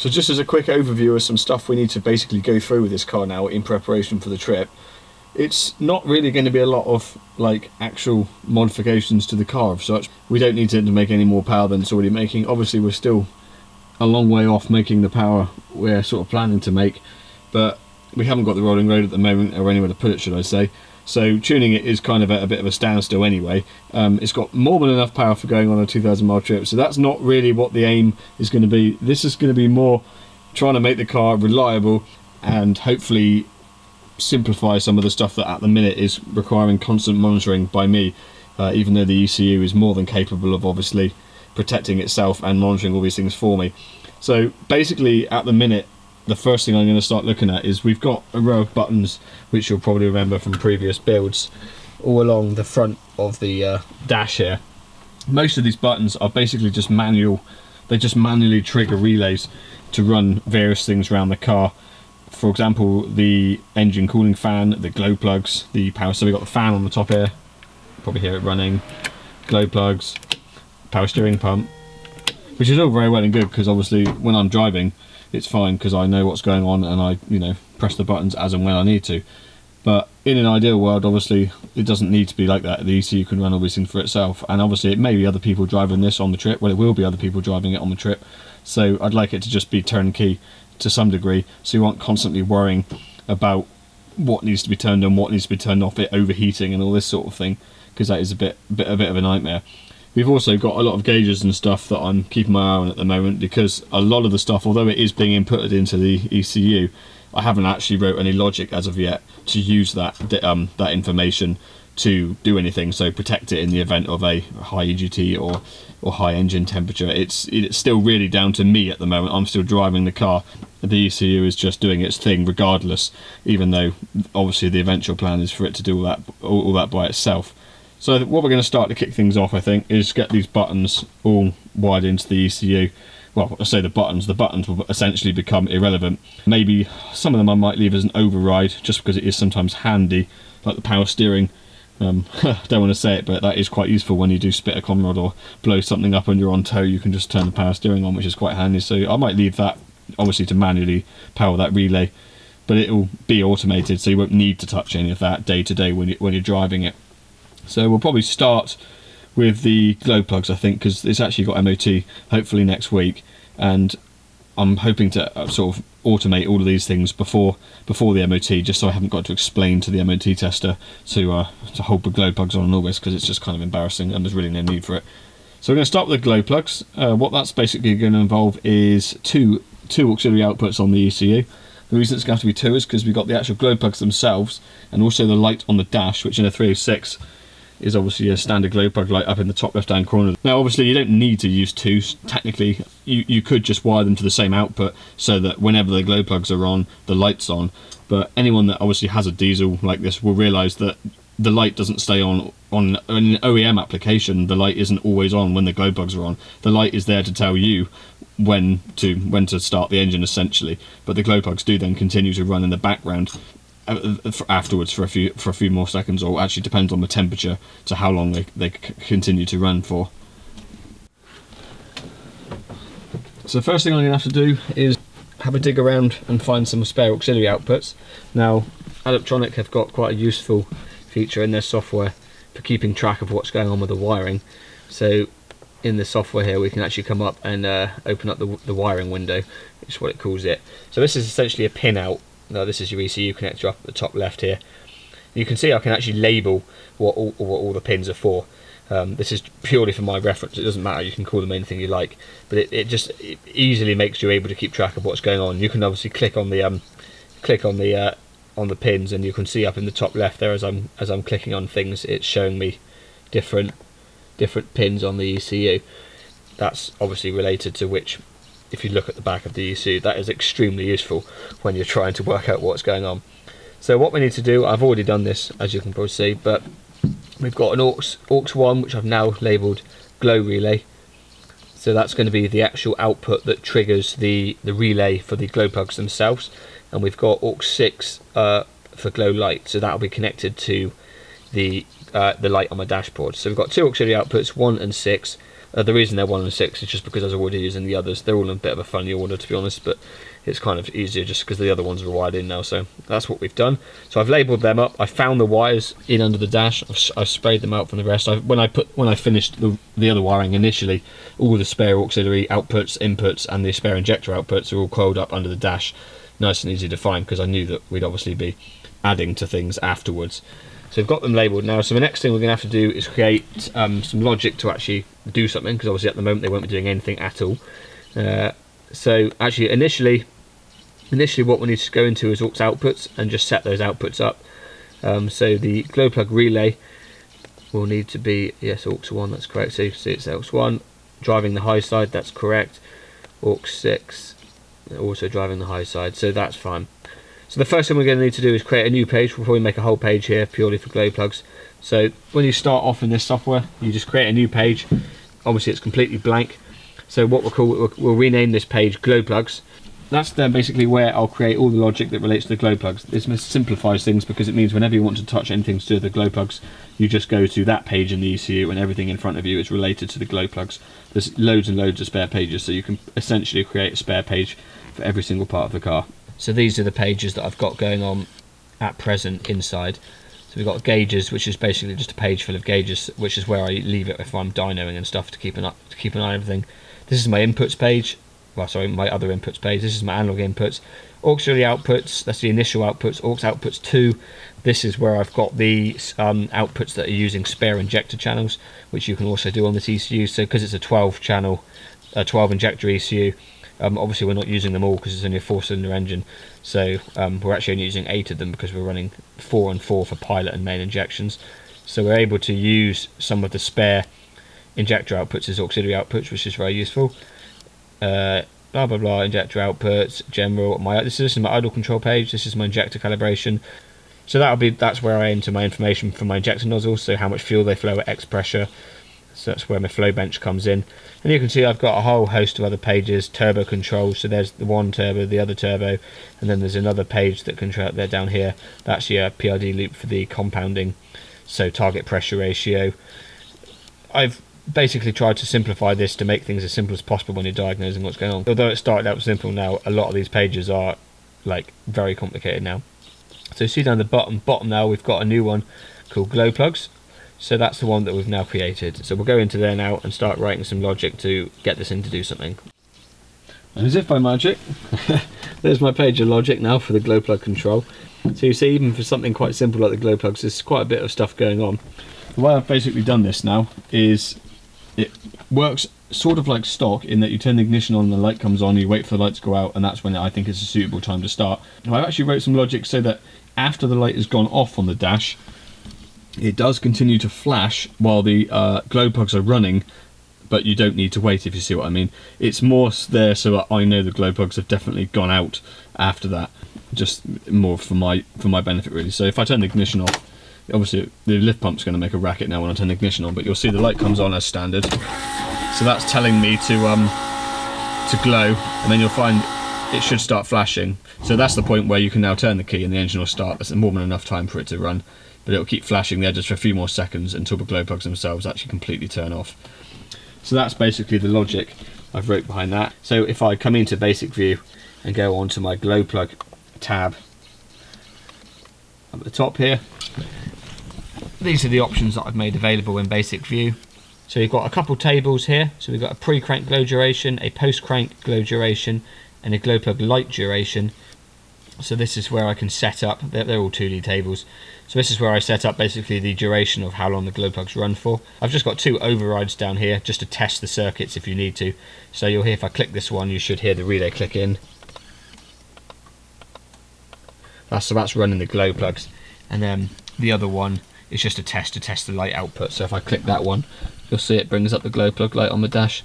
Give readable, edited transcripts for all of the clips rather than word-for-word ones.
So just as a quick overview of some stuff we need to basically go through with this car now in preparation for the trip, it's not really going to be a lot of like actual modifications to the car of such. We don't need it to make any more power than it's already making. Obviously we're still a long way off making the power we're sort of planning to make, but we haven't got the rolling road at the moment, or anywhere to put it, should I say. So tuning it is kind of at a bit of a standstill anyway. It's got more than enough power for going on a 2,000 mile trip, so that's not really what the aim is going to be. This is going to be more trying to make the car reliable and hopefully simplify some of the stuff that at the minute is requiring constant monitoring by me, even though the ECU is more than capable of obviously protecting itself and monitoring all these things for me. So basically at the minute, the first thing I'm going to start looking at is we've got a row of buttons, which you'll probably remember from previous builds, all along the front of the dash here. Most of these buttons are basically just manual. They just manually trigger relays to run various things around the car. For example, the engine cooling fan, the glow plugs, the power. So we've got the fan on the top here, probably hear it running, glow plugs, power steering pump, which is all very well and good because obviously when I'm driving it's fine because I know what's going on and I, you know, press the buttons as and when I need to. But in an ideal world, obviously it doesn't need to be like that. The ECU can run all these things for itself, and obviously it may be other people driving this on the trip. Well, it will be other people driving it on the trip, so I'd like it to just be turnkey to some degree, so you aren't constantly worrying about what needs to be turned on, what needs to be turned off, it overheating and all this sort of thing, because that is a bit of a nightmare. We've also got a lot of gauges and stuff that I'm keeping my eye on at the moment, because a lot of the stuff, although it is being inputted into the ECU, I haven't actually wrote any logic as of yet to use that that information to do anything, so protect it in the event of a high EGT or high engine temperature. It's still really down to me at the moment. I'm still driving the car. The ECU is just doing its thing regardless, even though obviously the eventual plan is for it to do all that by itself. So what we're going to start to kick things off, I think, is get these buttons all wired into the ECU. Well, I say the buttons will essentially become irrelevant. Maybe some of them I might leave as an override, just because it is sometimes handy, like the power steering. Don't want to say it, but that is quite useful when you do spit a con rod or blow something up and you're on tow. You can just turn the power steering on, which is quite handy. So I might leave that, obviously, to manually power that relay, but it will be automated, so you won't need to touch any of that day to day when you're driving it. So we'll probably start with the glow plugs, I think, because it's actually got MOT hopefully next week, and I'm hoping to sort of automate all of these things before the MOT, just so I haven't got to explain to the MOT tester to hold the glow plugs on and all this, because it's just kind of embarrassing and there's really no need for it. So we're going to start with the glow plugs. What that's basically going to involve is two auxiliary outputs on the ECU. The reason it's going to have to be two is because we've got the actual glow plugs themselves and also the light on the dash, which in a 306 is obviously a standard glow plug light up in the top left hand corner. Now obviously you don't need to use two. Technically you could just wire them to the same output so that whenever the glow plugs are on, the light's on, but anyone that obviously has a diesel like this will realise that the light doesn't stay on an OEM application. The light isn't always on when the glow plugs are on. The light is there to tell you when to start the engine essentially, but the glow plugs do then continue to run in the background afterwards for a few more seconds, or actually depends on the temperature to how long they continue to run for. So the first thing I'm going to have to do is have a dig around and find some spare auxiliary outputs. Now Electronic have got quite a useful feature in their software for keeping track of what's going on with the wiring. So in the software here we can actually come up and open up the wiring window, which is what it calls it. So this is essentially a pin out. Now this is your ECU connector up at the top left here. You can see I can actually label what all the pins are for. This is purely for my reference. It doesn't matter, you can call them anything you like, but it easily makes you able to keep track of what's going on. You can obviously click on the pins, and you can see up in the top left there, as I'm clicking on things, it's showing me different pins on the ECU. That's obviously related to which, if you look at the back of the ECU, that is extremely useful when you're trying to work out what's going on. So what we need to do, I've already done this as you can probably see, but we've got an aux 1, which I've now labelled glow relay. So that's going to be the actual output that triggers the relay for the glow plugs themselves, and we've got aux 6 for glow light, so that'll be connected to the light on my dashboard. So we've got two auxiliary outputs, 1 and 6. The reason they're 1 and 6 is just because I was already using the others. They're all in a bit of a funny order, to be honest, but it's kind of easier just because the other ones are wired in now. So that's what we've done. So I've labelled them up. I found the wires in under the dash. I've sprayed them out from the rest. When I finished the other wiring initially, all the spare auxiliary outputs, inputs, and the spare injector outputs are all coiled up under the dash, nice and easy to find, because I knew that we'd obviously be adding to things afterwards. So we've got them labelled now. So the next thing we're going to have to do is create some logic to actually do something, because obviously at the moment they won't be doing anything at all. So actually initially what we need to go into is aux outputs and just set those outputs up. So the glow plug relay will need to be, yes, aux 1, that's correct. So you can see it's aux 1, driving the high side, that's correct. Aux 6, also driving the high side, so that's fine. So the first thing we're going to need to do is create a new page. We'll probably make a whole page here purely for glow plugs. So when you start off in this software, you just create a new page. Obviously it's completely blank. So what we'll rename this page glow plugs. That's then basically where I'll create all the logic that relates to the glow plugs. This simplifies things because it means whenever you want to touch anything to do with the glow plugs, you just go to that page in the ECU and everything in front of you is related to the glow plugs. There's loads and loads of spare pages, so you can essentially create a spare page for every single part of the car. So these are the pages that I've got going on at present inside. So we've got gauges, which is basically just a page full of gauges, which is where I leave it if I'm dynoing and stuff to keep an eye on everything. This is my inputs page. Well, sorry, my other inputs page. This is my analog inputs. Auxiliary outputs, that's the initial outputs. Aux outputs 2. This is where I've got the outputs that are using spare injector channels, which you can also do on this ECU. So because it's a 12 injector ECU, obviously we're not using them all because it's only a 4-cylinder engine, so we're actually only using 8 of them because we're running 4 and 4 for pilot and main injections. So we're able to use some of the spare injector outputs as auxiliary outputs, which is very useful. Blah blah blah, injector outputs, general. This is my idle control page. This is my injector calibration. So that's where I enter my information from my injector nozzles, so how much fuel they flow at X pressure. So that's where my flow bench comes in. And you can see I've got a whole host of other pages, turbo controls. So there's the one turbo, the other turbo, and then there's another page that control there down here. That's your PRD loop for the compounding, so target pressure ratio. I've basically tried to simplify this to make things as simple as possible when you're diagnosing what's going on. Although it started out simple, now a lot of these pages are like very complicated now. So you see down the bottom now we've got a new one called glow plugs. So that's the one that we've now created. So we'll go into there now and start writing some logic to get this in to do something. And as if by magic, there's my page of logic now for the glow plug control. So you see, even for something quite simple like the glow plugs, there's quite a bit of stuff going on. The way I've basically done this now is it works sort of like stock in that you turn the ignition on and the light comes on, you wait for the light to go out, and that's when I think it's a suitable time to start. Now I've actually wrote some logic so that after the light has gone off on the dash, it does continue to flash while the glow plugs are running, but you don't need to wait, if you see what I mean. It's more there so that I know the glow plugs have definitely gone out after that, just more for my benefit really. So if I turn the ignition off, obviously the lift pump's going to make a racket now when I turn the ignition on, but you'll see the light comes on as standard. So that's telling me to glow, and then you'll find it should start flashing. So that's the point where you can now turn the key and the engine will start. That's more than enough time for it to run, but it'll keep flashing there just for a few more seconds until the glow plugs themselves actually completely turn off. So that's basically the logic I've wrote behind that. So if I come into basic view and go on to my glow plug tab up at the top here, these are the options that I've made available in basic view. So you've got a couple tables here. So we've got a pre-crank glow duration, a post-crank glow duration, and a glow plug light duration. So this is where I can set up, they're all 2D tables. So this is where I set up basically the duration of how long the glow plugs run for. I've just got 2 overrides down here just to test the circuits if you need to. So you'll hear, if I click this one, you should hear the relay click in. So that's running the glow plugs. And then the other one is just a test to test the light output. So if I click that one, you'll see it brings up the glow plug light on the dash.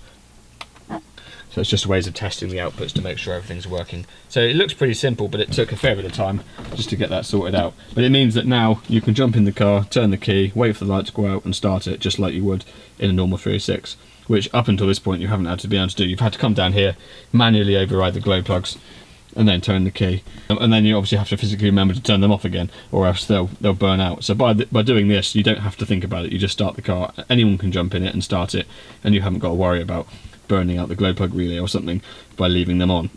So it's just ways of testing the outputs to make sure everything's working. So it looks pretty simple, but it took a fair bit of time just to get that sorted out. But it means that now you can jump in the car, turn the key, wait for the light to go out and start it just like you would in a normal 306, which up until this point you haven't had to be able to do. You've had to come down here, manually override the glow plugs, and then turn the key. And then you obviously have to physically remember to turn them off again, or else they'll burn out. So by doing this, you don't have to think about it. You just start the car. Anyone can jump in it and start it, and you haven't got to worry about burning out the glow plug relay or something by leaving them on.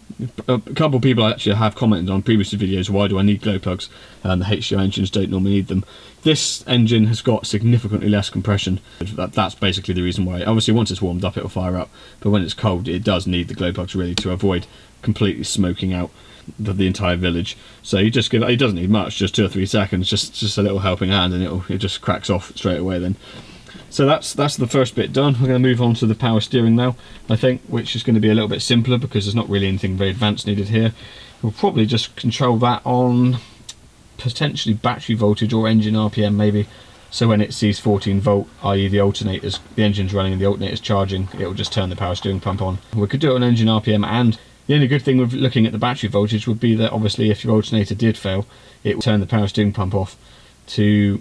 A couple of people actually have commented on previous videos, why do I need glow plugs? And the HDO engines don't normally need them. This engine has got significantly less compression. That's basically the reason why. Obviously once it's warmed up it'll fire up, but when it's cold it does need the glow plugs really to avoid completely smoking out the entire village. So you just give it doesn't need much, just 2 or 3 seconds, just a little helping hand, and it just cracks off straight away then. So that's the first bit done. We're going to move on to the power steering now, I think, which is going to be a little bit simpler because there's not really anything very advanced needed here. We'll probably just control that on potentially battery voltage or engine RPM maybe. So when it sees 14 volt, i.e. the engine's running and the alternator's charging, it will just turn the power steering pump on. We could do it on engine RPM, and the only good thing with looking at the battery voltage would be that obviously if your alternator did fail, it will turn the power steering pump off to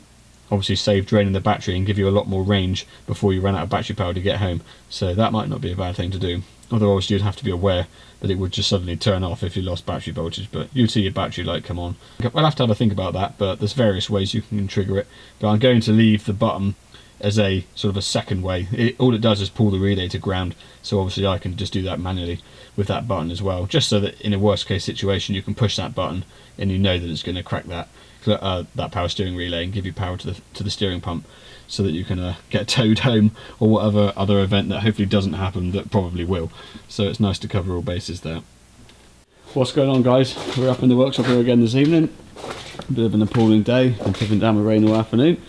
obviously save draining the battery and give you a lot more range before you run out of battery power to get home. So that might not be a bad thing to do. Although obviously you'd have to be aware that it would just suddenly turn off if you lost battery voltage, but you'd see your battery light come on. We'll have to have a think about that, but there's various ways you can trigger it. But I'm going to leave the button as a sort of a second way. All it does is pull the relay to ground, so obviously I can just do that manually with that button as well, just so that in a worst case situation you can push that button and you know that it's going to crack that power steering relay and give you power to the steering pump, so that you can get towed home or whatever other event that hopefully doesn't happen, that probably will. So it's nice to cover all bases there. What's going on, guys? We're up in the workshop here again this evening. A bit of an appalling day, been tipping down with rain all afternoon.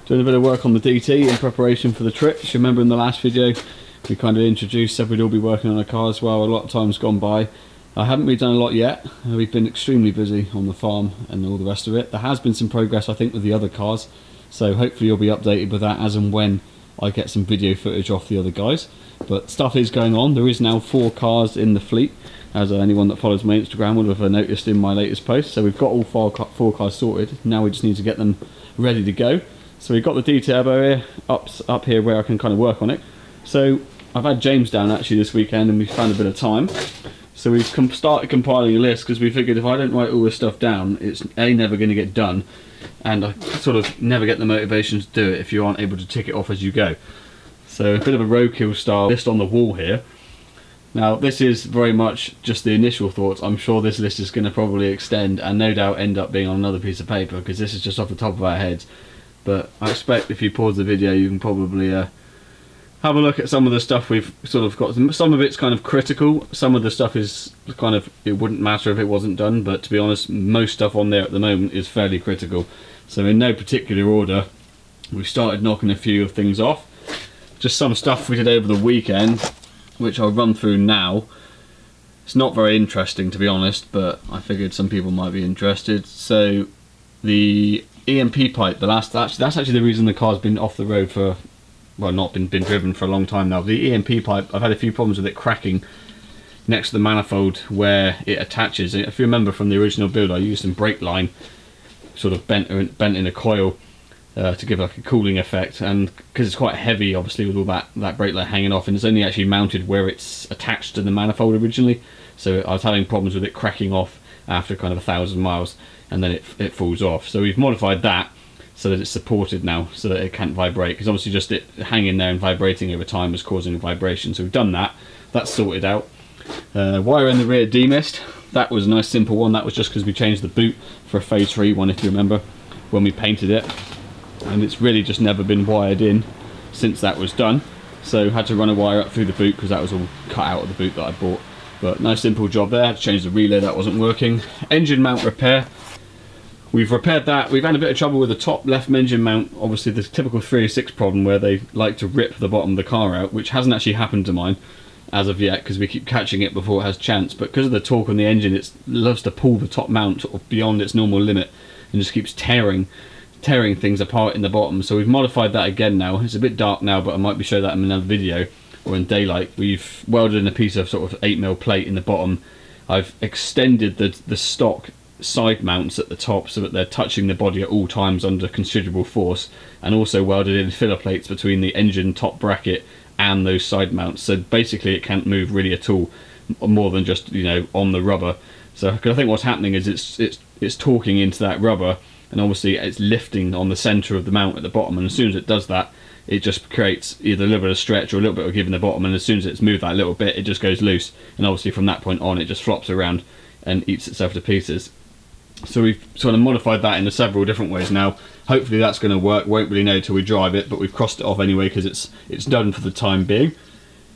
Doing a bit of work on the DT in preparation for the trip. You remember in the last video we kind of introduced, said we'd all be working on a car as well. A lot of time's gone by. I haven't really done a lot yet. We've been extremely busy on the farm and all the rest of it. There has been some progress, I think, with the other cars, so hopefully you'll be updated with that as and when I get some video footage off the other guys. But stuff is going on. There is now 4 cars in the fleet, as anyone that follows my Instagram would have noticed in my latest post. So we've got all 4 cars sorted. Now we just need to get them ready to go. So we've got the D-turbo here, up here where I can kind of work on it. So I've had James down actually this weekend and we found a bit of time. So we've started compiling a list because we figured if I don't write all this stuff down, it's never going to get done, and I sort of never get the motivation to do it if you aren't able to tick it off as you go. So a bit of a roadkill style list on the wall here. Now this is very much just the initial thoughts. I'm sure this list is going to probably extend and no doubt end up being on another piece of paper because this is just off the top of our heads. But I expect if you pause the video you can probably have a look at some of the stuff we've sort of got. Some of it's kind of critical, some of the stuff is kind of, it wouldn't matter if it wasn't done, but to be honest, most stuff on there at the moment is fairly critical. So in no particular order, we've started knocking a few of things off. Just some stuff we did over the weekend, which I'll run through now. It's not very interesting to be honest, but I figured some people might be interested. So the EMP pipe, that's actually the reason the car's been off the road for, well, not been driven for a long time now. The EMP pipe, I've had a few problems with it cracking next to the manifold where it attaches. If you remember from the original build, I used some brake line sort of bent in a coil to give like a cooling effect, and because it's quite heavy obviously with all that brake line hanging off, and it's only actually mounted where it's attached to the manifold originally, so I was having problems with it cracking off after kind of 1,000 miles, and then it falls off. So we've modified that so that it's supported now, so that it can't vibrate, because obviously just it hanging there and vibrating over time was causing a vibration. So we've done that, that's sorted out. Wire in the rear demist, that was a nice simple one. That was just because we changed the boot for a phase 3 one, if you remember, when we painted it, and it's really just never been wired in since that was done. So had to run a wire up through the boot because that was all cut out of the boot that I bought. But nice simple job there. Had to change the relay, that wasn't working. Engine mount repair, we've repaired that. We've had a bit of trouble with the top left engine mount, obviously the typical 306 problem where they like to rip the bottom of the car out, which hasn't actually happened to mine as of yet because we keep catching it before it has chance, but because of the torque on the engine it loves to pull the top mount sort of beyond its normal limit and just keeps tearing things apart in the bottom. So we've modified that again now. It's a bit dark now, but I might be showing that in another video or in daylight. We've welded in a piece of sort of 8mm plate in the bottom. I've extended the stock side mounts at the top so that they're touching the body at all times under considerable force, and also welded in filler plates between the engine top bracket and those side mounts, so basically it can't move really at all more than just, you know, on the rubber. So, because I think what's happening is it's talking into that rubber, and obviously it's lifting on the centre of the mount at the bottom, and as soon as it does that, it just creates either a little bit of stretch or a little bit of give in the bottom, and as soon as it's moved that little bit, it just goes loose, and obviously from that point on it just flops around and eats itself to pieces. So we've sort of modified that in several different ways now. Hopefully that's going to work. Won't really know till we drive it, but we've crossed it off anyway because it's done for the time being.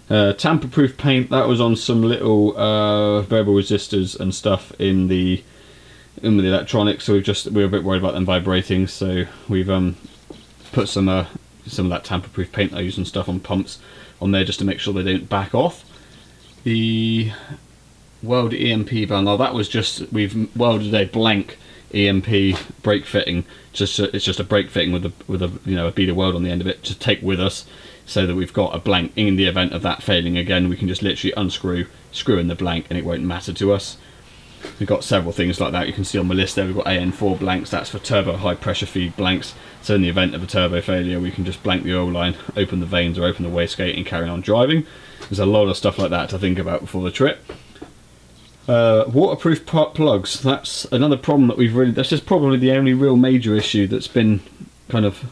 Tamper-proof paint, that was on some little variable resistors and stuff in the electronics, so we were a bit worried about them vibrating, so we've put some of that tamper-proof paint I use and stuff on pumps on there just to make sure they don't back off. The weld EMP valve, now that was just, we've welded a blank EMP brake fitting, it's just a brake fitting with a you know, a bead of weld on the end of it to take with us, so that we've got a blank. In the event of that failing again, we can just literally screw in the blank and it won't matter to us. We've got several things like that. You can see on my list there we've got AN4 blanks, that's for turbo high pressure feed blanks, so in the event of a turbo failure we can just blank the oil line, open the vanes or open the wastegate and carry on driving. There's a lot of stuff like that to think about before the trip. Waterproof plugs, that's another problem that that's just probably the only real major issue that's been kind of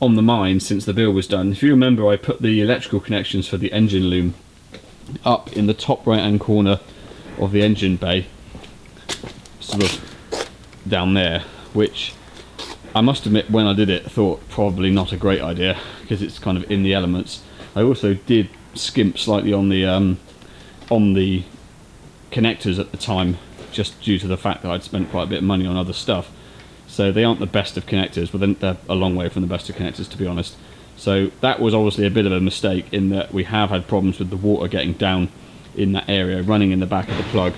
on the mind since the build was done. If you remember, I put the electrical connections for the engine loom up in the top right hand corner of the engine bay, sort of down there, which I must admit when I did it thought probably not a great idea because it's kind of in the elements. I also did skimp slightly on the connectors at the time, just due to the fact that I'd spent quite a bit of money on other stuff. So they aren't the best of connectors, but they're a long way from the best of connectors, to be honest. So that was obviously a bit of a mistake, in that we have had problems with the water getting down in that area, running in the back of the plug.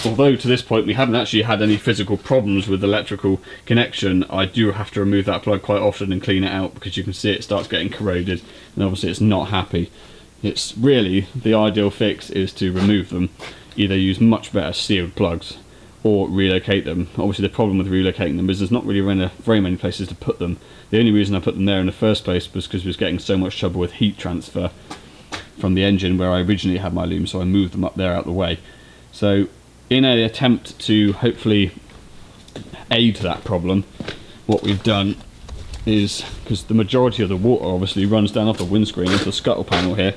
Although to this point we haven't actually had any physical problems with electrical connection, I do have to remove that plug quite often and clean it out, because you can see it starts getting corroded, and obviously it's not happy. It's really, the ideal fix is to remove them, either use much better sealed plugs or relocate them. Obviously the problem with relocating them is there's not really very many places to put them. The only reason I put them there in the first place was because we was getting so much trouble with heat transfer from the engine where I originally had my loom, so I moved them up there out of the way. So in an attempt to hopefully aid that problem, what we've done is, because the majority of the water obviously runs down off the windscreen into the scuttle panel here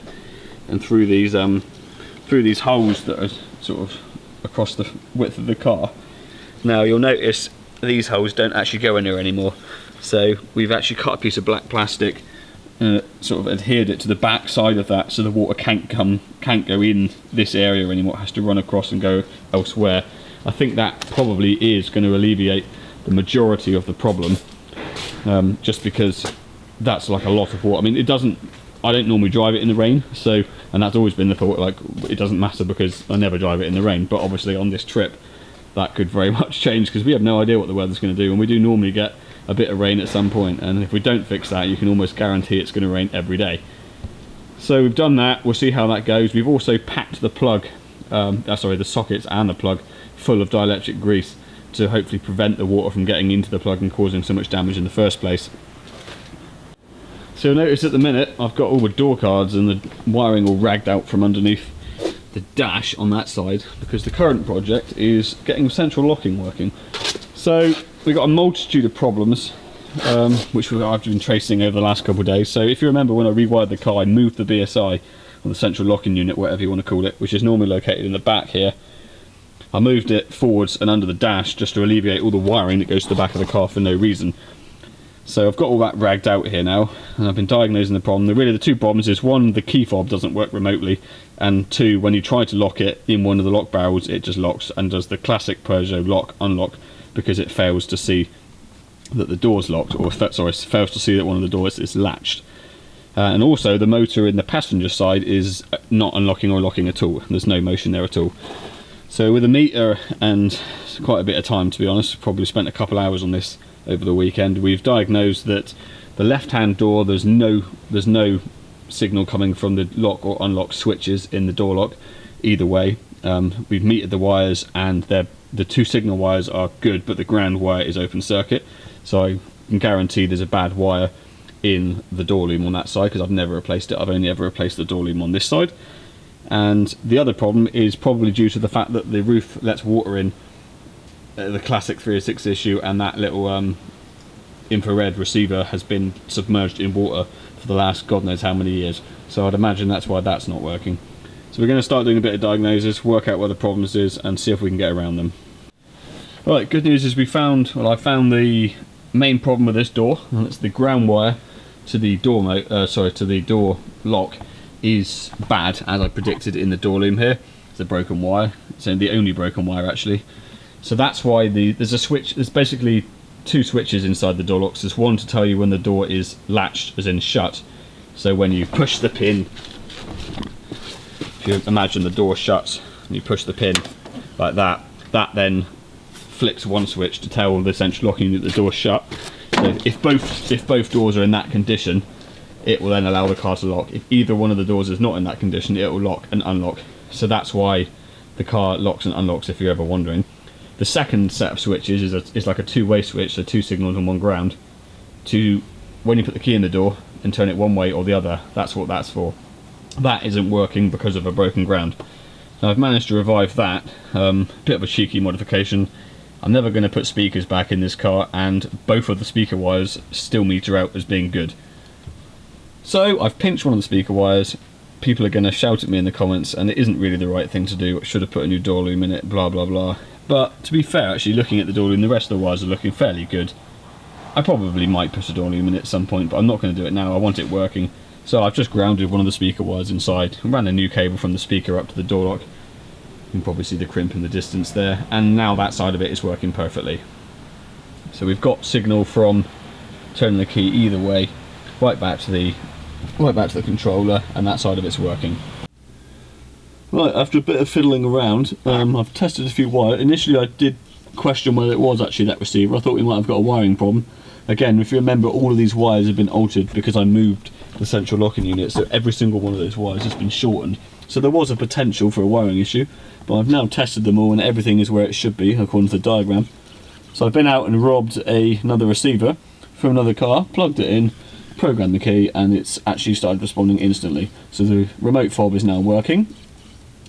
and through these holes that are sort of across the width of the car. Now you'll notice these holes don't actually go anywhere anymore, so we've actually cut a piece of black plastic, sort of adhered it to the back side of that, so the water can't go in this area anymore. It has to run across and go elsewhere. I think that probably is going to alleviate the majority of the problem, just because that's like a lot of water. I mean, I don't normally drive it in the rain, so, and that's always been the thought, like, it doesn't matter because I never drive it in the rain, but obviously on this trip that could very much change, because we have no idea what the weather's going to do, and we do normally get a bit of rain at some point, and if we don't fix that, you can almost guarantee it's going to rain every day. So we've done that, we'll see how that goes. We've also packed the plug, the sockets and the plug full of dielectric grease to hopefully prevent the water from getting into the plug and causing so much damage in the first place. So you'll notice at the minute I've got all the door cards and the wiring all ragged out from underneath the dash on that side, because the current project is getting central locking working. So we've got a multitude of problems, which I've been tracing over the last couple of days. So if you remember, when I rewired the car, I moved the BSI, or the central locking unit, whatever you want to call it, which is normally located in the back here. I moved it forwards and under the dash just to alleviate all the wiring that goes to the back of the car for no reason. So I've got all that ragged out here now, and I've been diagnosing the problem. Really the two problems is, one, the key fob doesn't work remotely, and two, when you try to lock it in one of the lock barrels, it just locks and does the classic Peugeot lock unlock, because it fails to see that the door's locked, or fails to see that one of the doors is latched. And also the motor in the passenger side is not unlocking or locking at all. There's no motion there at all. So with a meter and quite a bit of time, to be honest, probably spent a couple hours on this over the weekend, we've diagnosed that the left hand door, there's no signal coming from the lock or unlock switches in the door lock either way. We've metered the wires, and the two signal wires are good, but the ground wire is open circuit, so I can guarantee there's a bad wire in the door loom on that side, because I've never replaced it. I've only ever replaced the door loom on this side. And the other problem is probably due to the fact that the roof lets water in, the classic 306 issue, and that little infrared receiver has been submerged in water for the last God knows how many years. So I'd imagine that's why that's not working. So we're going to start doing a bit of diagnosis, work out where the problems is, and see if we can get around them. Right, good news is I found the main problem with this door, and it's the ground wire to the door to the door lock is bad, as I predicted in the door loom here. It's a broken wire. It's the only broken wire actually. So that's why there's a switch. There's basically two switches inside the door locks. There's one to tell you when the door is latched, as in shut. So when you push the pin, if you imagine the door shuts and you push the pin like that, that then flicks one switch to tell the central locking unit the door's shut. So if both doors are in that condition, it will then allow the car to lock. If either one of the doors is not in that condition, it will lock and unlock. So that's why the car locks and unlocks, if you're ever wondering. The second set of switches is like a two-way switch, so two signals and one ground. To when you put the key in the door and turn it one way or the other, that's what that's for. That isn't working because of a broken ground. Now I've managed to revive that, bit of a cheeky modification. I'm never going to put speakers back in this car, and both of the speaker wires still meter out as being good. So I've pinched one of the speaker wires. People are going to shout at me in the comments, and it isn't really the right thing to do. I should have put a new door loom in it, blah blah blah. But to be fair, actually looking at the door loom, the rest of the wires are looking fairly good. I probably might put a door loom in it at some point, but I'm not going to do it now. I want it working. So I've just grounded one of the speaker wires inside and ran a new cable from the speaker up to the door lock. You can probably see the crimp in the distance there, and now that side of it is working perfectly. So we've got signal from turning the key either way right back to the controller, and that side of it's working. Right, after a bit of fiddling around, I've tested a few wires. Initially I did question whether it was actually that receiver. I thought we might have got a wiring problem. Again, if you remember, all of these wires have been altered because I moved the central locking unit, so every single one of those wires has been shortened. So there was a potential for a wiring issue, but I've now tested them all and everything is where it should be according to the diagram. So I've been out and robbed another receiver from another car, plugged it in, programmed the key, and it's actually started responding instantly. So the remote fob is now working.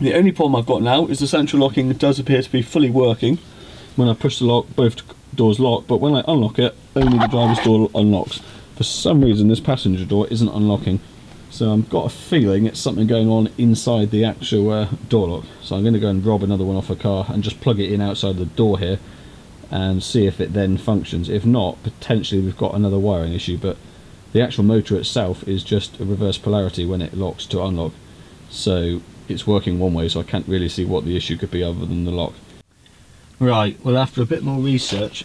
The only problem I've got now is the central locking does appear to be fully working. When I push the lock, both doors lock, but when I unlock it, only the driver's door unlocks. For some reason this passenger door isn't unlocking, so I've got a feeling it's something going on inside the actual door lock. So I'm going to go and rob another one off a car and just plug it in outside the door here and see if it then functions. If not, potentially we've got another wiring issue, but the actual motor itself is just a reverse polarity when it locks to unlock, so it's working one way, so I can't really see what the issue could be other than the lock. Right, well after a bit more research,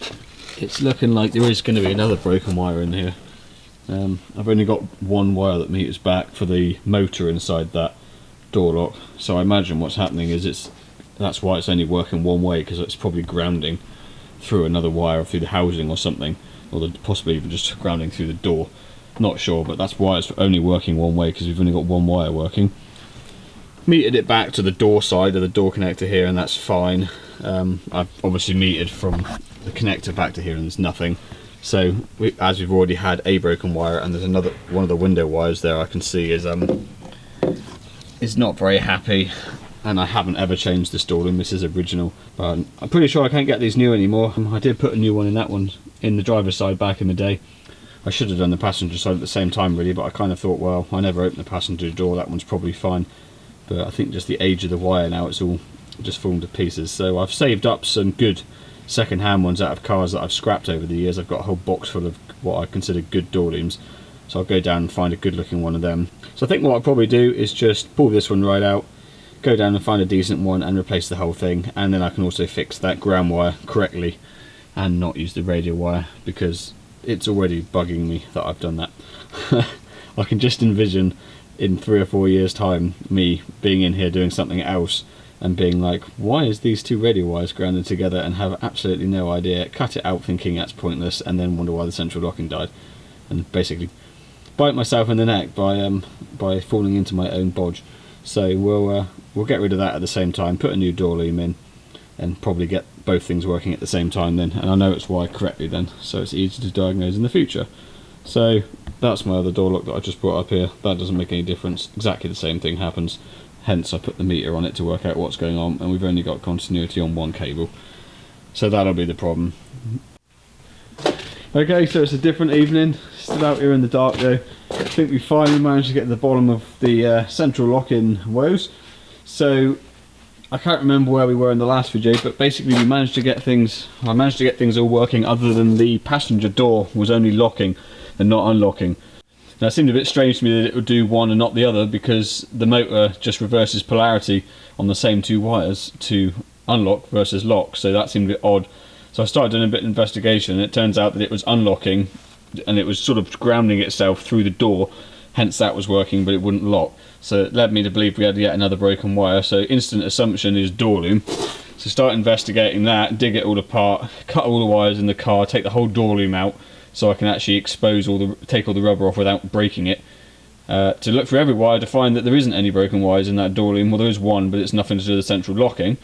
it's looking like there is going to be another broken wire in here. I've only got one wire that meters back for the motor inside that door lock, so I imagine what's happening is that's why it's only working one way, because it's probably grounding through another wire through the housing or something, or possibly even just grounding through the door. Not sure, but that's why it's only working one way, because we've only got one wire working. Metered it back to the door side of the door connector here, and that's fine. I've obviously metered from the connector back to here and there's nothing. So as we've already had a broken wire, and there's another one of the window wires there I can see is not very happy, and I haven't ever changed this door loom. This is original, but I'm pretty sure I can't get these new anymore. I did put a new one in that one in the driver's side back in the day. I should have done the passenger side at the same time really, but I kind of thought, well, I never opened the passenger door, that one's probably fine. But I think just the age of the wire now, it's all just fallen to pieces. So I've saved up some good second-hand ones out of cars that I've scrapped over the years. I've got a whole box full of what I consider good door looms, so I'll go down and find a good looking one of them. So I think what I'll probably do is just pull this one right out, go down and find a decent one and replace the whole thing, and then I can also fix that ground wire correctly and not use the radio wire, because it's already bugging me that I've done that. I can just envision in 3 or 4 years time me being in here doing something else and being like, why is these two radio wires grounded together, and have absolutely no idea, cut it out thinking that's pointless, and then wonder why the central locking died, and basically bite myself in the neck by falling into my own bodge. So we'll get rid of that at the same time, put a new door loom in, and probably get both things working at the same time then, and I know it's wired correctly then, so it's easy to diagnose in the future. So that's my other door lock that I just brought up here. That doesn't make any difference, exactly the same thing happens. hence I put the meter on it to work out what's going on, and we've only got continuity on one cable, so that'll be the problem. Okay, so it's a different evening, still out here in the dark though. I think we finally managed to get to the bottom of the central lock-in woes. So I can't remember where we were in the last video, but basically we managed to get things, I managed to get things all working other than the passenger door was only locking and not unlocking. Now it seemed a bit strange to me that it would do one and not the other, because the motor just reverses polarity on the same two wires to unlock versus lock, so that seemed a bit odd. So I started doing a bit of investigation, and it turns out that it was unlocking and it was sort of grounding itself through the door, hence that was working but it wouldn't lock. So it led me to believe we had yet another broken wire, so instant assumption is door loom. So start investigating that, dig it all apart, cut all the wires in the car, take the whole door loom out so I can actually expose take all the rubber off without breaking it. To look through every wire to find that there isn't any broken wires in that door loom. Well, there is one, but it's nothing to do with the central locking.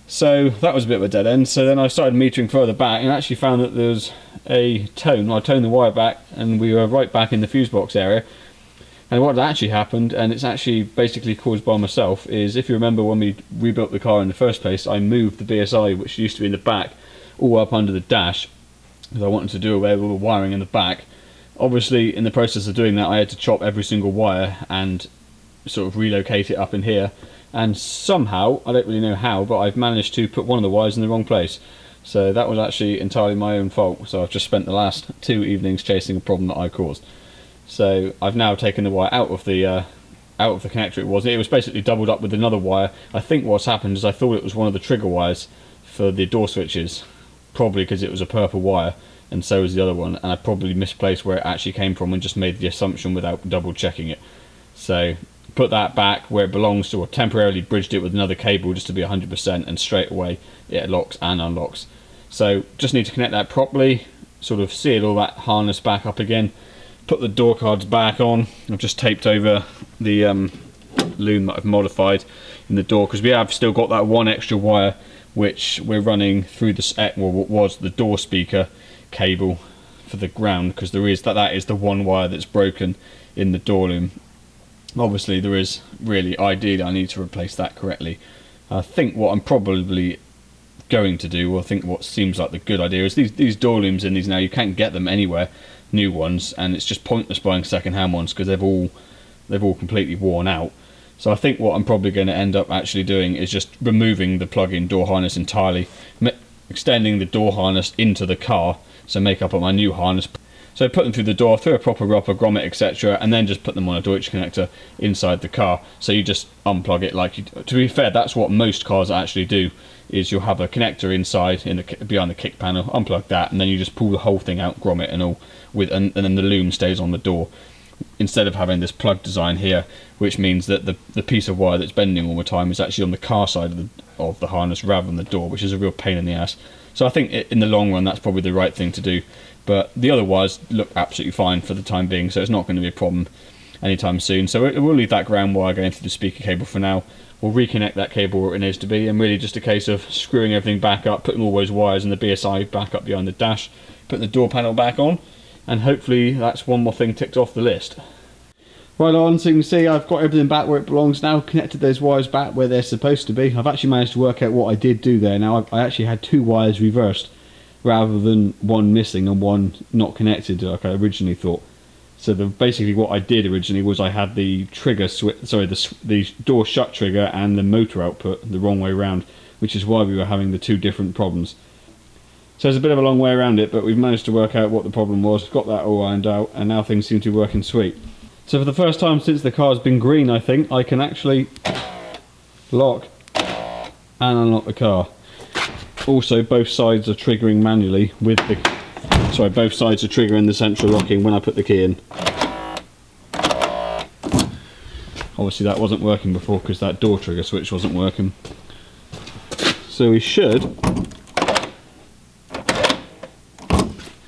So that was a bit of a dead end. So then I started metering further back and actually found that there was a tone. I toned the wire back and we were right back in the fuse box area. And what actually happened, and it's actually basically caused by myself, is if you remember when we rebuilt the car in the first place, I moved the BSI, which used to be in the back, all up under the dash, because I wanted to do away with all the wiring in the back. Obviously in the process of doing that I had to chop every single wire and sort of relocate it up in here, and somehow, I don't really know how, but I've managed to put one of the wires in the wrong place. So that was actually entirely my own fault, so I've just spent the last 2 evenings chasing a problem that I caused. So I've now taken the wire out of the connector it was basically doubled up with another wire. I think what's happened is I thought it was one of the trigger wires for the door switches, probably because it was a purple wire, and so was the other one, and I probably misplaced where it actually came from and just made the assumption without double checking it. So put that back where it belongs to, or temporarily bridged it with another cable just to be 100%, and straight away it locks and unlocks. So just need to connect that properly, sort of seal all that harness back up again, put the door cards back on. I've just taped over the loom that I've modified in the door, because we have still got that one extra wire which we're running through what was the door speaker cable for the ground, because that is the one wire that's broken in the door loom. Obviously there is ideally I need to replace that correctly. I think what I'm probably going to do, or I think what seems like the good idea, is these door looms in these now, you can't get them anywhere, new ones, and it's just pointless buying second-hand ones because they've all completely worn out. So I think what I'm probably going to end up actually doing is just removing the plug-in door harness entirely, extending the door harness into the car, so make up my new harness. So put them through the door, through a proper rubber grommet, etc., and then just put them on a Deutsch connector inside the car. So you just unplug it to be fair, that's what most cars actually do, is you'll have a connector inside behind the kick panel, unplug that, and then you just pull the whole thing out, grommet and all, and then the loom stays on the door, instead of having this plug design here, which means that the piece of wire that's bending all the time is actually on the car side of the harness rather than the door, which is a real pain in the ass. So I think in the long run that's probably the right thing to do. But the other wires look absolutely fine for the time being, so it's not going to be a problem anytime soon. So we'll leave that ground wire going through the speaker cable for now. We'll reconnect that cable where it needs to be, and really just a case of screwing everything back up, putting all those wires and the BSI back up behind the dash, putting the door panel back on, and hopefully that's one more thing ticked off the list. Right on, so you can see I've got everything back where it belongs now, connected those wires back where they're supposed to be. I've actually managed to work out what I did do there. Now I actually had 2 wires reversed, rather than one missing and one not connected like I originally thought. So basically what I did originally was I had the trigger the door shut trigger and the motor output the wrong way around, which is why we were having the 2 different problems. So it's a bit of a long way around it, but we've managed to work out what the problem was, got that all ironed out, and now things seem to be working sweet. So for the first time since the car's been green, I think I can actually lock and unlock the car. Also, both sides are triggering manually with both sides are triggering the central locking when I put the key in. Obviously that wasn't working before because that door trigger switch wasn't working. So we should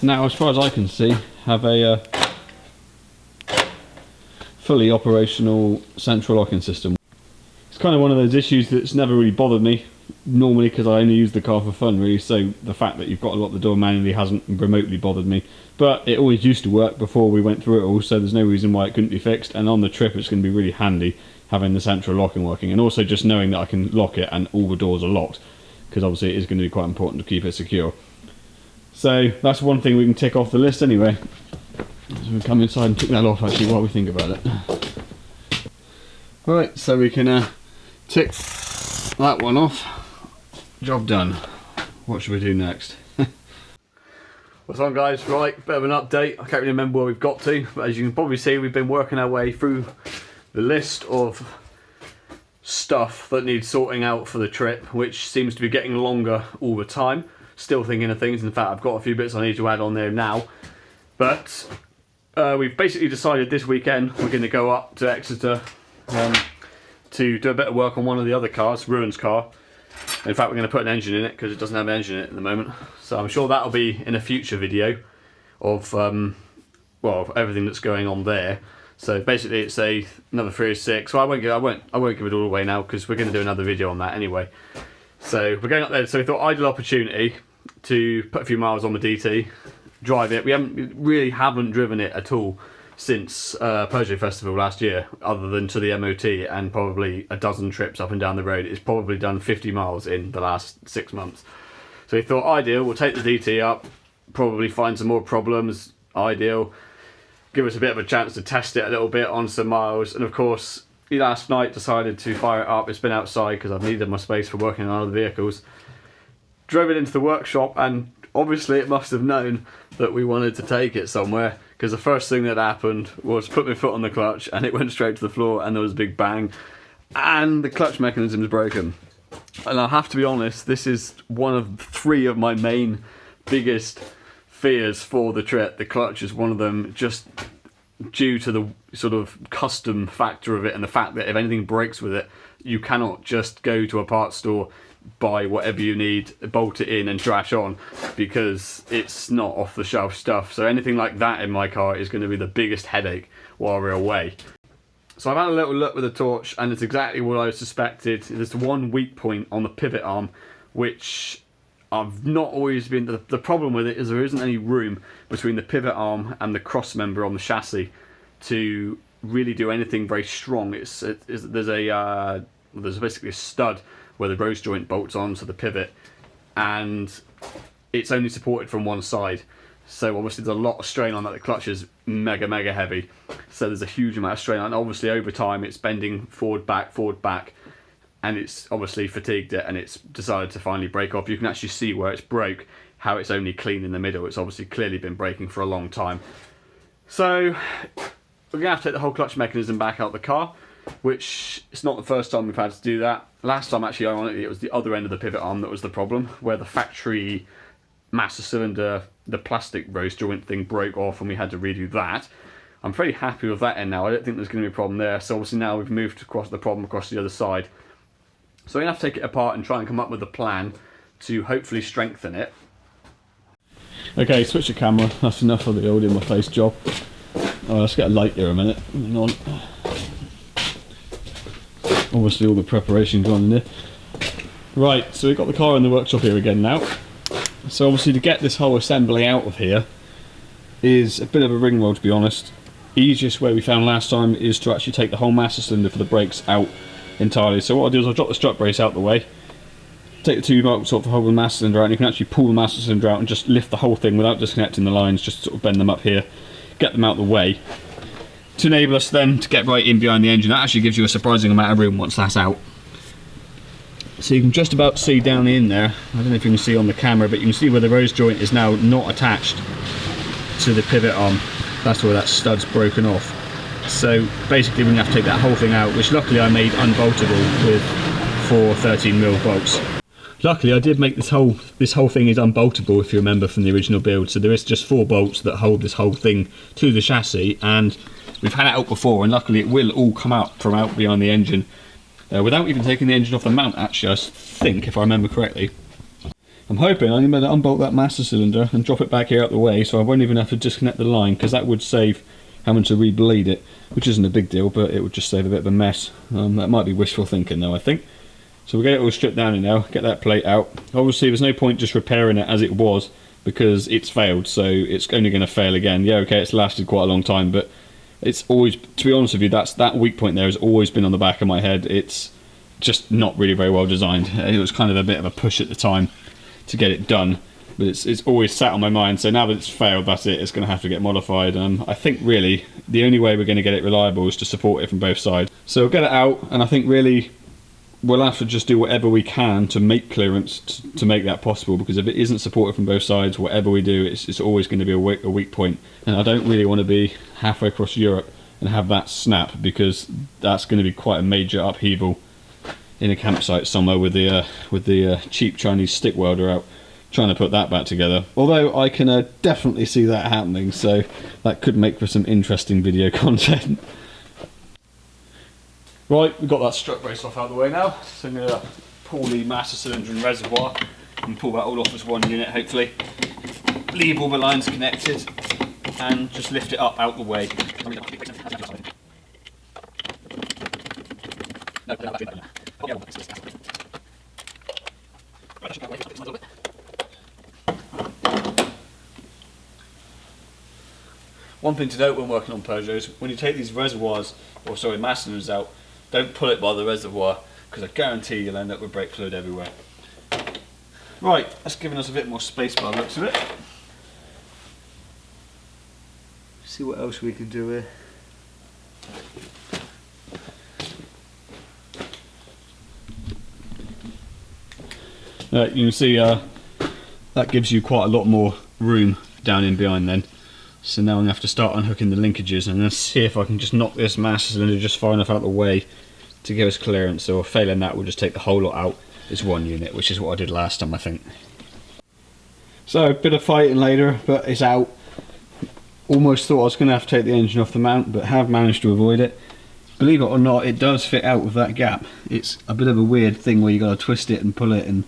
now, as far as I can see, have a fully operational central locking system. It's kind of one of those issues that's never really bothered me normally, because I only use the car for fun really, so the fact that you've got to lock the door manually hasn't remotely bothered me, but it always used to work before we went through it all, so there's no reason why it couldn't be fixed, and on the trip it's going to be really handy having the central locking working, and also just knowing that I can lock it and all the doors are locked, because obviously it is going to be quite important to keep it secure. So that's one thing we can tick off the list anyway. So we come inside and tick that off actually while we think about it. Right, so we can tick that one off. Job done. What should we do next? What's on, guys? Right, bit of an update. I can't really remember where we've got to, but as you can probably see, we've been working our way through the list of stuff that needs sorting out for the trip, which seems to be getting longer all the time. Still thinking of things. In fact, I've got a few bits I need to add on there now. But we've basically decided this weekend we're going to go up to Exeter to do a bit of work on one of the other cars, Ruin's car. In fact, we're going to put an engine in it because it doesn't have an engine in it at the moment. So I'm sure that'll be in a future video of well, everything that's going on there. So basically, it's another 306. So I won't give it all away now because we're going to do another video on that anyway. So we're going up there. So we thought ideal opportunity to put a few miles on the DT, drive it. We haven't driven it at all since Peugeot Festival last year, other than to the MOT and probably a dozen trips up and down the road. It's probably done 50 miles in the last 6 months. So we thought ideal. We'll take the DT up, probably find some more problems. Ideal. Give us a bit of a chance to test it a little bit on some miles, and of course last night decided to fire it up. It's been outside because I've needed my space for working on other vehicles. Drove it into the workshop, and obviously it must have known that we wanted to take it somewhere, because the first thing that happened was put my foot on the clutch and it went straight to the floor and there was a big bang and the clutch mechanism is broken. And I have to be honest, this is one of 3 of my main biggest fears for the trip. The clutch is one of them, just due to the sort of custom factor of it and the fact that if anything breaks with it, you cannot just go to a parts store, buy whatever you need, bolt it in and trash on, because it's not off the shelf stuff. So anything like that in my car is going to be the biggest headache while we're away. So I've had a little look with the torch and it's exactly what I suspected. There's one weak point on the pivot arm, which I've not always been... The problem with it is there isn't any room between the pivot arm and the cross member on the chassis to really do anything very strong. There's basically a stud where the rose joint bolts onto the pivot, and it's only supported from one side. So obviously there's a lot of strain on that. The clutch is mega heavy, so there's a huge amount of strain on it. And obviously over time it's bending forward back, and it's obviously fatigued it and it's decided to finally break off. You can actually see where it's broke, how it's only clean in the middle. It's obviously clearly been breaking for a long time. So we're gonna have to take the whole clutch mechanism back out the car, which it's not the first time we've had to do that. Last time, actually, ironically, it was the other end of the pivot arm that was the problem, where the factory master cylinder, the plastic rose joint thing broke off and we had to redo that. I'm pretty happy with that end now. I don't think there's going to be a problem there. So obviously now we've moved across the problem across the other side. So I'm going to have to take it apart and try and come up with a plan to hopefully strengthen it. Okay, switch the camera. That's enough of the old in my face job. Let's get a light here a minute. Hang on. Obviously all the preparation gone in there. Right, so we've got the car in the workshop here again now. So obviously to get this whole assembly out of here is a bit of a rigmarole, to be honest. Easiest way we found last time is to actually take the whole master cylinder for the brakes out entirely. So what I'll do is I'll drop the strut brace out the way, take the 2 bolts off the whole of the master cylinder out, and you can actually pull the master cylinder out and just lift the whole thing without disconnecting the lines, just sort of bend them up here, get them out the way, to enable us then to get right in behind the engine. That actually gives you a surprising amount of room once that's out. So you can just about see down in there, I don't know if you can see on the camera, but you can see where the rose joint is now not attached to the pivot arm. That's where that stud's broken off. So basically we're going to have to take that whole thing out, which luckily I made unboltable with 4 13mm bolts. Luckily I did make this whole thing is unboltable, if you remember from the original build. So there is just 4 bolts that hold this whole thing to the chassis, and we've had it out before, and luckily it will all come out from out behind the engine without even taking the engine off the mount, actually, I think, if I remember correctly. I'm hoping I'm going to unbolt that master cylinder and drop it back here out the way, so I won't even have to disconnect the line, because that would save having to re-bleed it, which isn't a big deal, but it would just save a bit of a mess. That might be wishful thinking though, I think. So we'll get it all stripped down in now, get that plate out. Obviously there's no point just repairing it as it was, because it's failed, so it's only going to fail again. Yeah, okay, it's lasted quite a long time, but It's always, to be honest with you, that weak point there has always been on the back of my head. It's just not really very well designed. It was kind of a bit of a push at the time to get it done, but it's always sat on my mind. So now that it's failed, that's it. It's going to have to get modified. I think really the only way we're going to get it reliable is to support it from both sides. So we'll get it out, and I think really we'll have to just do whatever we can to make clearance to make that possible, because if it isn't supported from both sides, whatever we do, it's always going to be a weak point. And I don't really want to be halfway across Europe and have that snap, because that's going to be quite a major upheaval in a campsite somewhere with the cheap Chinese stick welder out trying to put that back together. Although I can definitely see that happening, so that could make for some interesting video content. Right, we've got that strut brace off out of the way now, so I'm going to pull the master cylinder and reservoir and pull that all off as one unit, hopefully. Leave all the lines connected and just lift it up out the way. One thing to note when working on Peugeots, when you take these reservoirs, or sorry, master cylinders out, don't pull it by the reservoir, because I guarantee you'll end up with brake fluid everywhere. Right, that's given us a bit more space by the looks of it. See what else we can do here. You can see that gives you quite a lot more room down in behind then. So now I'm going to have to start unhooking the linkages, and then see if I can just knock this master cylinder just far enough out of the way to give us clearance. So failing that, we'll just take the whole lot out as one unit, which is what I did last time, I think. So a bit of fighting later, but it's out. Almost thought I was going to have to take the engine off the mount, but have managed to avoid it. Believe it or not, it does fit out with that gap. It's a bit of a weird thing where you got to twist it and pull it and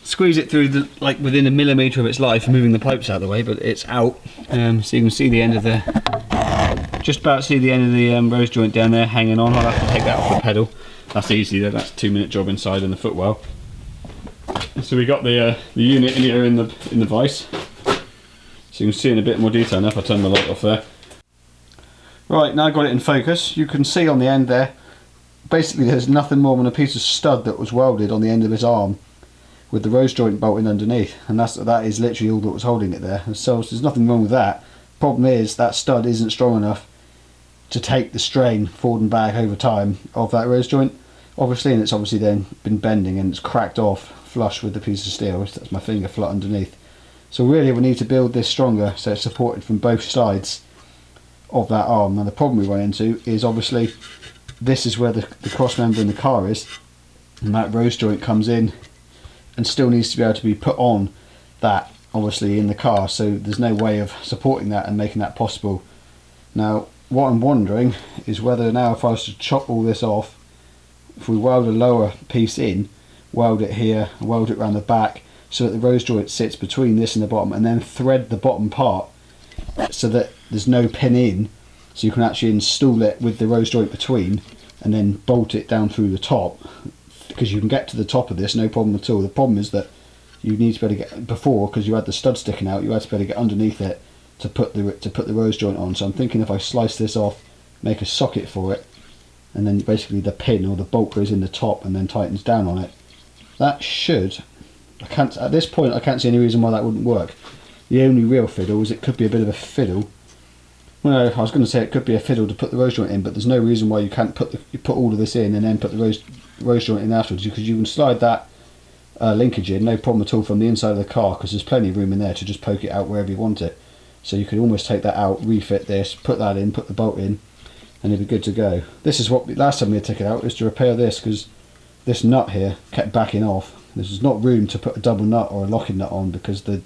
squeeze it through the, like within a millimetre of its life, moving the pipes out of the way, but it's out. So you can see the end of the, just about see the end of the rose joint down there hanging on. I'll have to take that off the pedal. That's easy though, that's a 2-minute job inside in the footwell. So we got the unit in here in the vise. So you can see in a bit more detail now if I turn the light off there. Right, now I've got it in focus. You can see on the end there, basically there's nothing more than a piece of stud that was welded on the end of his arm, with the rose joint bolting underneath, and that is literally all that was holding it there. And so there's nothing wrong with that. Problem is that stud isn't strong enough to take the strain forward and back over time of that rose joint, obviously, and it's obviously then been bending and it's cracked off flush with the piece of steel. That's my finger flat underneath. So really we need to build this stronger so it's supported from both sides of that arm. Now the problem we run into is obviously this is where the cross member in the car is, and that rose joint comes in and still needs to be able to be put on that, obviously, in the car, so there's no way of supporting that and making that possible. Now what I'm wondering is whether now if I was to chop all this off, if we weld a lower piece in, weld it here, weld it around the back so that the rose joint sits between this and the bottom, and then thread the bottom part so that there's no pin in, so you can actually install it with the rose joint between and then bolt it down through the top, because you can get to the top of this no problem at all. The problem is that you need to be able to get, before, because you had the stud sticking out, you had to be able to get underneath it to put the rose joint on. So I'm thinking if I slice this off, make a socket for it, and then basically the pin or the bolt goes in the top and then tightens down on it, that should, at this point I can't see any reason why that wouldn't work. The only real fiddle is it could be a bit of a fiddle. Well, I was going to say it could be a fiddle to put the rose joint in, but there's no reason why you can't put all of this in and then put the rose joint in afterwards, because you can slide that linkage in no problem at all from the inside of the car, because there's plenty of room in there to just poke it out wherever you want it. So you could almost take that out, refit this, put that in, put the bolt in, and it'd be good to go. This is what last time we had to take it out, is to repair this, because this nut here kept backing off. There's not room to put a double nut or a locking nut on, because the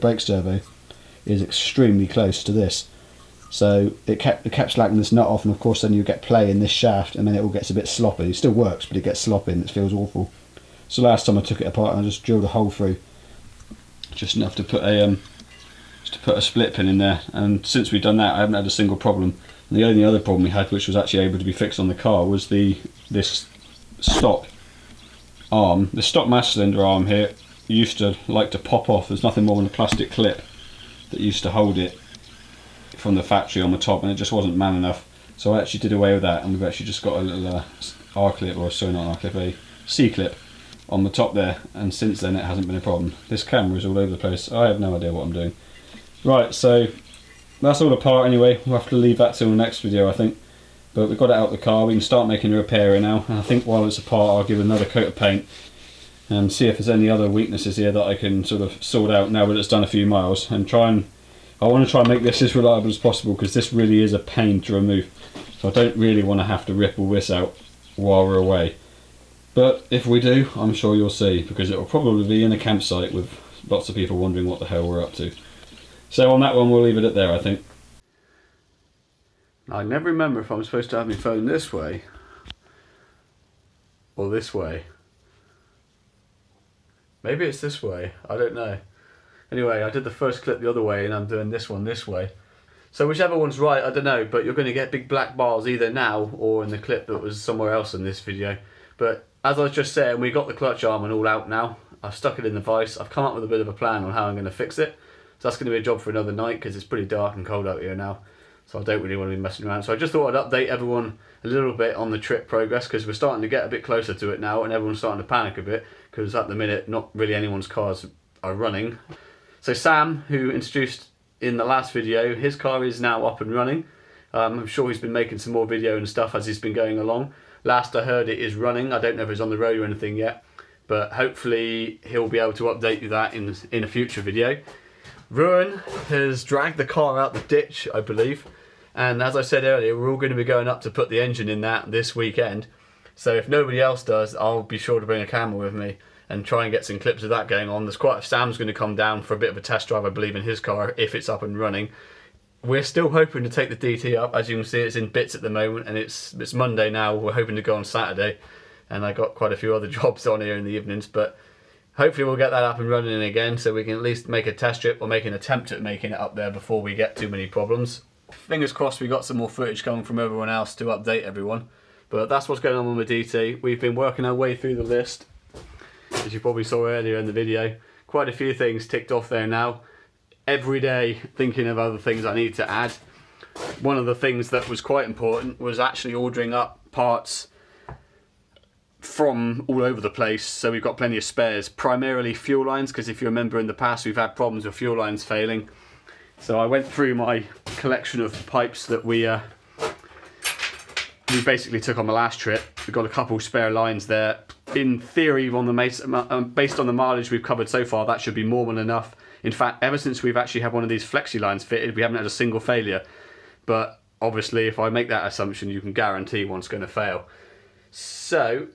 brake servo is extremely close to this. So it kept slacking this nut off, and of course then you get play in this shaft, and then it all gets a bit sloppy. It still works, but it gets sloppy and it feels awful. So last time I took it apart and I just drilled a hole through, just enough to put a split pin in there. And since we've done that, I haven't had a single problem. And the only other problem we had, which was actually able to be fixed on the car, was this stock arm, the stock master cylinder arm here. Used to like to pop off. There's nothing more than a plastic clip that used to hold it from the factory on the top, and it just wasn't man enough. So I actually did away with that, and we've actually just got a little R-clip, or sorry, not an R-clip, a C-clip on the top there, and since then it hasn't been a problem. This camera is all over the place. I have no idea what I'm doing. Right, so that's all apart anyway. We'll have to leave that till the next video, I think. But we've got it out of the car. We can start making a repair here now. And I think while it's apart, I'll give it another coat of paint and see if there's any other weaknesses here that I can sort of sort out now that it's done a few miles, and I want to try and make this as reliable as possible, because this really is a pain to remove. So I don't really want to have to rip all this out while we're away. But if we do, I'm sure you'll see, because it will probably be in a campsite with lots of people wondering what the hell we're up to. So on that one, we'll leave it at there, I think. I never remember if I'm supposed to have my phone this way or this way. Maybe it's this way, I don't know. Anyway, I did the first clip the other way, and I'm doing this one this way. So whichever one's right, I don't know, but you're going to get big black bars either now or in the clip that was somewhere else in this video. But as I was just saying, we got the clutch arm and all out now. I've stuck it in the vise. I've come up with a bit of a plan on how I'm going to fix it. So that's going to be a job for another night, because it's pretty dark and cold out here now. So I don't really want to be messing around. So I just thought I'd update everyone a little bit on the trip progress, because we're starting to get a bit closer to it now, and everyone's starting to panic a bit, because at the minute not really anyone's cars are running. So Sam, who introduced in the last video, his car is now up and running. I'm sure he's been making some more video and stuff as he's been going along. Last I heard, it is running. I don't know if it's on the road or anything yet, but hopefully he'll be able to update you that in a future video. Ruin has dragged the car out the ditch, I believe, and as I said earlier, we're all going to be going up to put the engine in that this weekend. So if nobody else does, I'll be sure to bring a camera with me and try and get some clips of that going on. Sam's going to come down for a bit of a test drive, I believe, in his car if it's up and running. We're still hoping to take the DT up. As you can see, it's in bits at the moment, and it's Monday now. We're hoping to go on Saturday, and I got quite a few other jobs on here in the evenings, but hopefully we'll get that up and running again, so we can at least make a test trip or make an attempt at making it up there before we get too many problems. Fingers crossed we got some more footage coming from everyone else to update everyone. But that's what's going on with the DT. We've been working our way through the list, as you probably saw earlier in the video. Quite a few things ticked off there now. Every day thinking of other things I need to add. One of the things that was quite important was actually ordering up parts from all over the place, so we've got plenty of spares. Primarily fuel lines, because if you remember in the past we've had problems with fuel lines failing. So I went through my collection of pipes that we basically took on the last trip. We've got a couple spare lines there. In theory, based on the mileage we've covered so far, that should be more than enough. In fact, ever since we've actually had one of these flexi lines fitted, we haven't had a single failure. But obviously, if I make that assumption, you can guarantee one's going to fail. So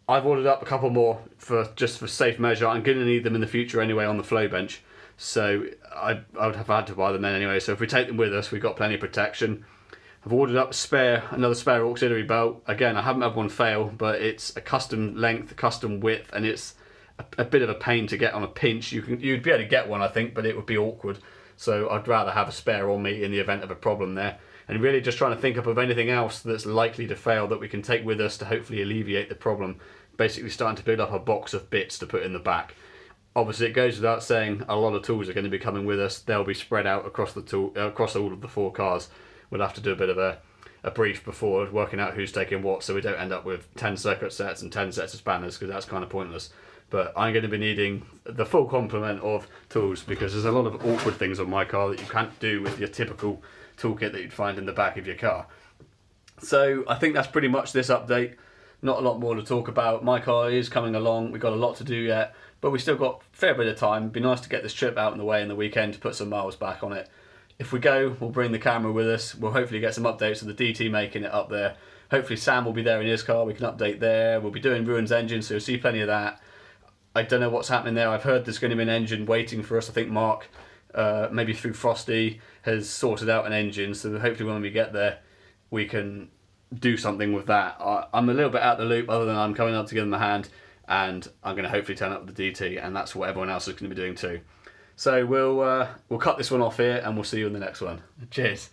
I've ordered up a couple more just for safe measure. I'm going to need them in the future anyway on the flow bench. So I would have had to buy them then anyway. So if we take them with us, we've got plenty of protection. I've ordered up another spare auxiliary belt. Again, I haven't had one fail, but it's a custom length, custom width, and it's a bit of a pain to get on a pinch. You'd be able to get one, I think, but it would be awkward. So I'd rather have a spare on me in the event of a problem there. And really just trying to think up of anything else that's likely to fail that we can take with us to hopefully alleviate the problem. Basically starting to build up a box of bits to put in the back. Obviously, it goes without saying, a lot of tools are going to be coming with us. They'll be spread out across all of the 4 cars. We'll have to do a bit of a brief before working out who's taking what, so we don't end up with 10 circuit sets and 10 sets of spanners, because that's kind of pointless. But I'm going to be needing the full complement of tools, because there's a lot of awkward things on my car that you can't do with your typical toolkit that you'd find in the back of your car. So I think that's pretty much this update. Not a lot more to talk about. My car is coming along. We've got a lot to do yet, but we've still got a fair bit of time. It'd be nice to get this trip out in the way in the weekend to put some miles back on it. If we go, we'll bring the camera with us. We'll hopefully get some updates of the DT making it up there. Hopefully Sam will be there in his car. We can update there. We'll be doing Ruin's engine, so you'll see plenty of that. I don't know what's happening there. I've heard there's going to be an engine waiting for us. I think Mark, maybe through Frosty, has sorted out an engine. So hopefully when we get there, we can do something with that. I'm a little bit out the loop, other than I'm coming up to give them a hand, and I'm going to hopefully turn up with the DT, and that's what everyone else is going to be doing too. So we'll cut this one off here, and we'll see you in the next one. Cheers.